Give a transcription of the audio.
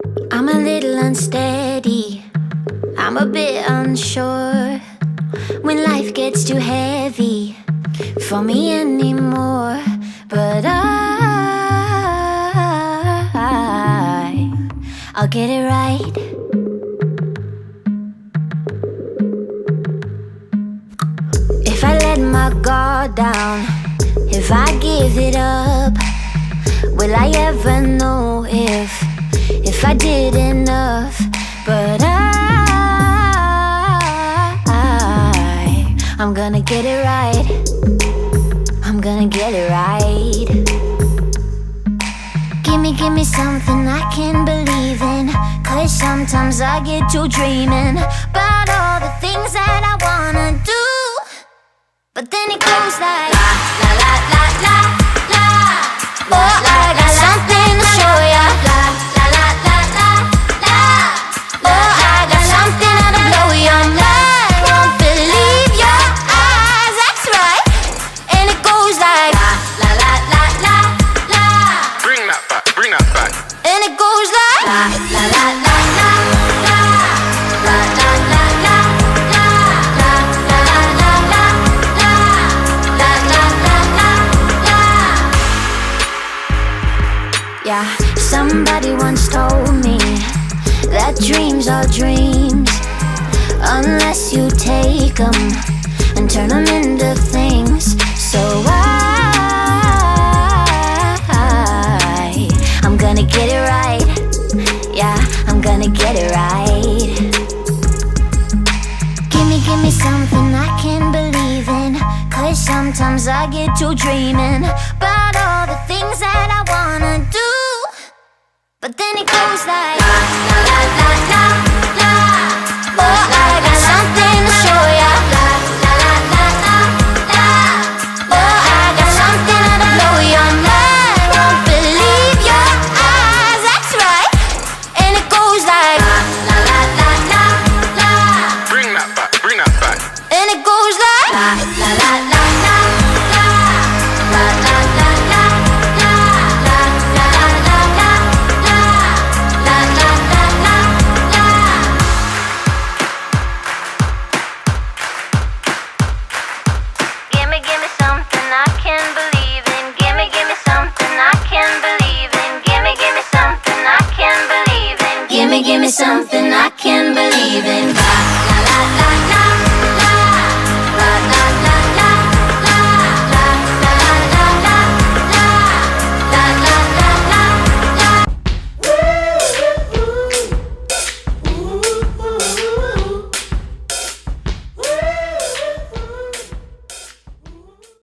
I'm a little unsteady, I'm a bit unsure when life gets too heavy for me anymore. But I'll get it right. If I let my guard down, if I give it up, will I ever know if I did enough? But I'm gonna get it right. I'm gonna get it right. Give me something I can believe in, 'cause sometimes I get to dreaming about all the things that I wanna do. But then it goes like la la la la la la. Oh, I got something to show ya. La la la la la la. Oh, I got something to blow your mind. Won't believe your eyes, that's right. And it goes like la la la la la la. Bring that back, bring that back. And it goes like la la la la la la. La la la la la la la la la la. La la la la la. Yeah, somebody once told me that dreams are dreams unless you take them and turn them into things. So I'm gonna get it right. Yeah, I'm gonna get it right. Give me something I can believe in, 'cause sometimes I get to dreaming about all the things that I wanna do. But then it goes like la la la la la.